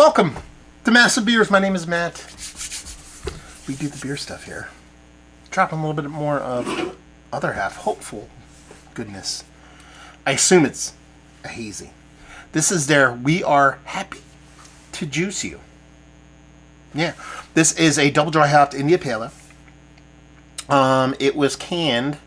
Welcome to Massive Beers. My name is Matt. We do the beer stuff here. Dropping a little bit more of other half hopeful goodness. I assume it's a hazy. This is their We Are Happy to Juice You. Yeah, this is a double dry hopped India Pale Ale. It was canned.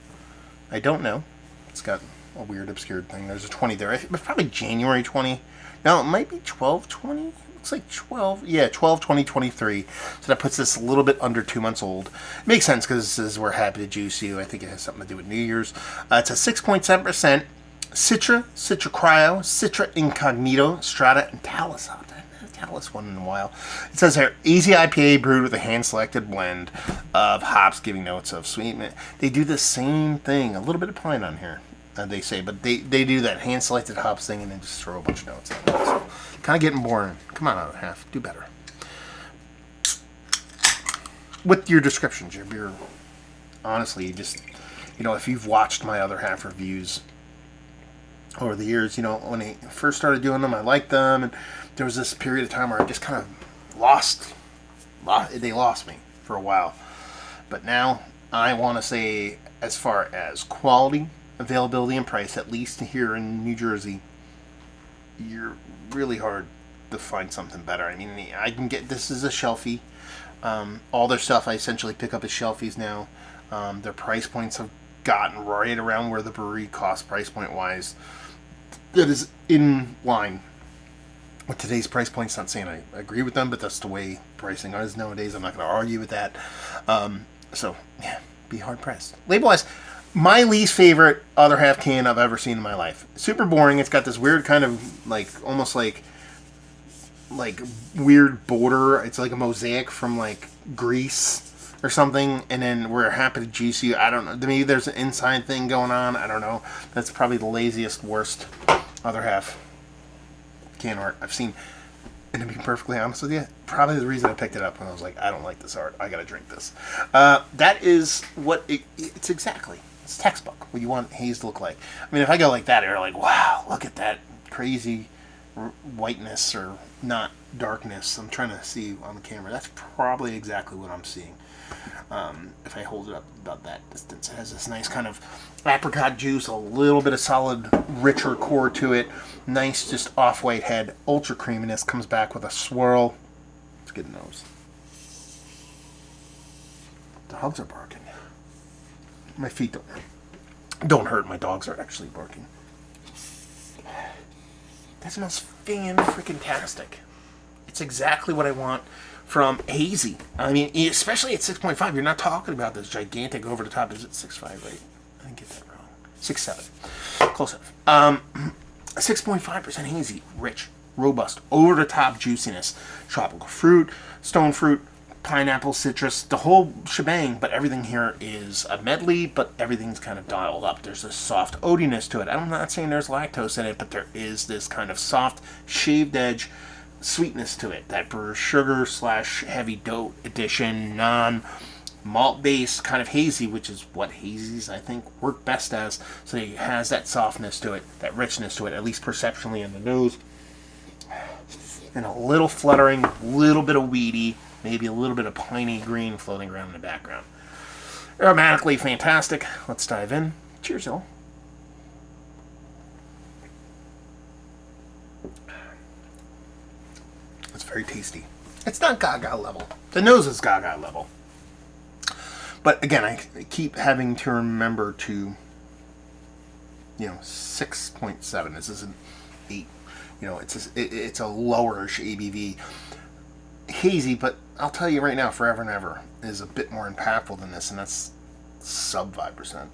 I don't know. It's got a weird obscured thing. There's a 20 there. It was probably January 20. No, it might be 12/20. Looks like 12. Yeah, 12/20/23. So that puts this a little bit under 2 months old. It makes sense because this is We're Happy to Juice You. I think it has something to do with New Year's. It's a 6.7%. Citra, Citra Cryo, Citra Incognito, Strata, and Talus. I haven't had a Talus one in a while. It says here, easy IPA brewed with a hand-selected blend of hops giving notes of sweetness. They do the same thing. A little bit of pine on here, they say, but they do that hand-selected hops thing and then just throw a bunch of notes on it. So, kind of getting boring. Come on, other half. Do better. With your descriptions, your beer, honestly, just, if you've watched my other half reviews over the years, when I first started doing them, I liked them, and there was this period of time where I just kind of they lost me for a while. But now, I want to say, as far as quality, availability, and price, at least here in New Jersey, you're really hard to find something better. I mean, I can get, this is a shelfie. All their stuff I essentially pick up as shelfies now. Their price points have gotten right around where the brewery costs price point wise. That is in line with today's price points. Not saying I agree with them, but that's the way pricing is nowadays. I'm not going to argue with that. So, yeah, be hard pressed. Label wise, my least favorite other half can I've ever seen in my life. Super boring. It's got this weird kind of almost like weird border. It's like a mosaic from Greece or something, and then We're Happy to Juice You. I don't know. Maybe there's an inside thing going on. I don't know. That's probably the laziest, worst other half can art I've seen. And to be perfectly honest with you, probably the reason I picked it up when I was like, I don't like this art. I got to drink this. That is what it's exactly. It's textbook. What you want haze to look like. I mean, if I go like that, you're like, wow, look at that crazy whiteness or not darkness. I'm trying to see on the camera. That's probably exactly what I'm seeing. If I hold it up about that distance, it has this nice kind of apricot juice, a little bit of solid, richer core to it. Nice, just off-white head. Ultra creaminess comes back with a swirl. Let's get a nose. The dogs are barking. My feet don't hurt. My dogs are actually barking. That smells fan-freaking-tastic. It's exactly what I want from Hazie. I mean, especially at 6.5, you're not talking about this gigantic over-the-top. Is it 6.5, right? I didn't get that wrong. 6.7. Close enough. 6.5% hazy. Rich, robust, over-the-top juiciness. Tropical fruit, stone fruit, pineapple, citrus, the whole shebang, but everything here is a medley, but everything's kind of dialed up. There's a soft oatiness to it. I'm not saying there's lactose in it, but there is this kind of soft, shaved edge sweetness to it. That brewer's sugar / heavy dough addition, non-malt based kind of hazy, which is what hazies, I think, work best as. So it has that softness to it, that richness to it, at least perceptually in the nose. And a little fluttering, little bit of weedy, maybe a little bit of piney green floating around in the background. Aromatically fantastic. Let's dive in. Cheers, y'all. It's very tasty. It's not Gaga level. The nose is Gaga level. But again, I keep having to remember to, 6.7. This is an 8. It's a lowerish ABV. Hazy, but I'll tell you right now, Forever and Ever is a bit more impactful than this, and that's sub 5%.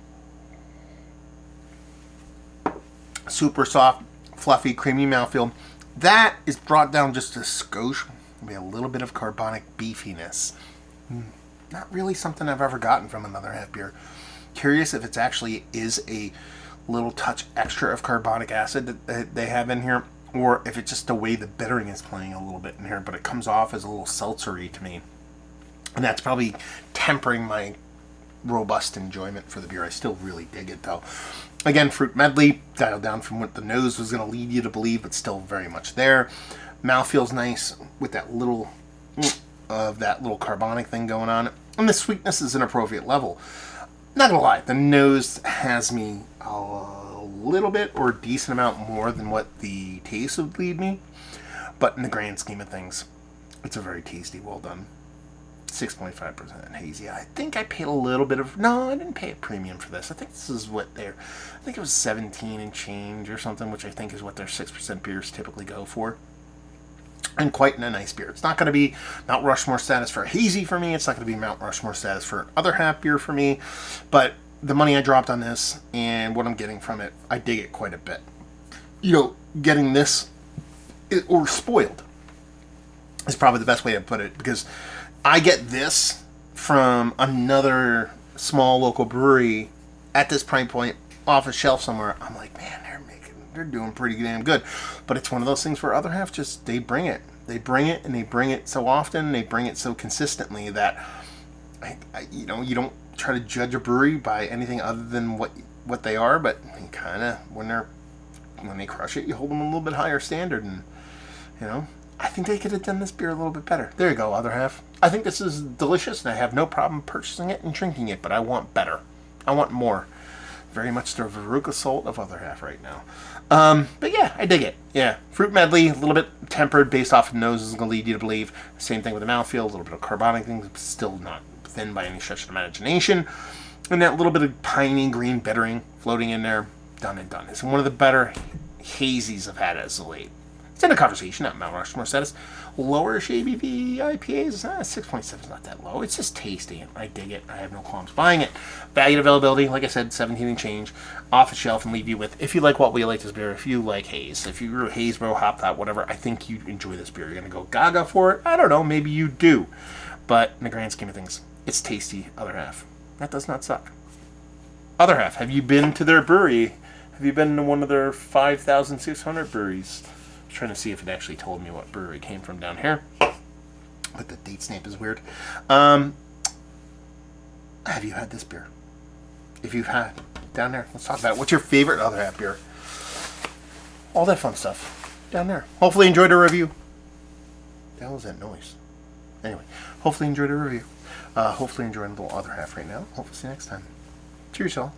Super soft, fluffy, creamy mouthfeel. That is brought down just a skosh, maybe a little bit of carbonic beefiness. Not really something I've ever gotten from another half beer. Curious if it's actually is a little touch extra of carbonic acid that they have in here, or if it's just the way the bittering is playing a little bit in here, but it comes off as a little seltzery to me. And that's probably tempering my robust enjoyment for the beer. I still really dig it, though. Again, fruit medley, dialed down from what the nose was going to lead you to believe, but still very much there. Mouth feels nice with that little of that little carbonic thing going on, and the sweetness is an appropriate level. Not gonna lie, the nose has me a little bit or a decent amount more than what the taste would lead me, but in the grand scheme of things, it's a very tasty, well done 6.5% hazy. I think I paid a little bit of, no, I didn't pay a premium for this. I think this is what I think it was 17 and change or something, which I think is what their 6% beers typically go for. And quite a nice beer. It's not going to be Mount Rushmore status for a hazy for me. It's not going to be Mount Rushmore status for other half beer for me. But the money I dropped on this and what I'm getting from it, I dig it quite a bit. You know, getting this, or spoiled, is probably the best way to put it, because I get this from another small local brewery at this price point off a shelf somewhere. I'm like, man, they're doing pretty damn good. But it's one of those things where other half just, they bring it. They bring it, and they bring it so often, they bring it so consistently that, you know, you don't try to judge a brewery by anything other than what they are, but you kind of, when they crush it, you hold them a little bit higher standard, and, you know, I think they could have done this beer a little bit better. There you go, other half. I think this is delicious, and I have no problem purchasing it and drinking it, but I want better. I want more. Very much the Veruca salt of other half right now. But yeah, I dig it. Yeah, fruit medley, a little bit tempered based off of nose is going to lead you to believe. Same thing with the mouthfeel, a little bit of carbonic things, still not thin by any stretch of the imagination. And that little bit of piney green bittering floating in there. Done and done. It's one of the better hazies I've had as of late. It's in a conversation, not Mount Rushmore status. Lower-ish ABV IPAs, 6.7 is not that low. It's just tasty. I dig it. I have no qualms buying it. Value and availability, like I said, 17 and change. Off the shelf, and leave you with, if you like what we like this beer, if you like haze, if you're a haze bro, hop that, whatever, I think you'd enjoy this beer. You're going to go gaga for it? I don't know. Maybe you do. But in the grand scheme of things, it's tasty. Other half. That does not suck. Other half, have you been to their brewery? Have you been to one of their 5,600 breweries? Trying to see if it actually told me what brewery it came from down here, but the date stamp is weird. Have you had this beer? If you've had down there, let's talk about it. What's your favorite other half beer? All that fun stuff down there. Hopefully enjoyed the review. The hell is that noise? Anyway, hopefully enjoyed the review. Hopefully enjoying the little other half right now. Hopefully see you next time. Cheers, y'all.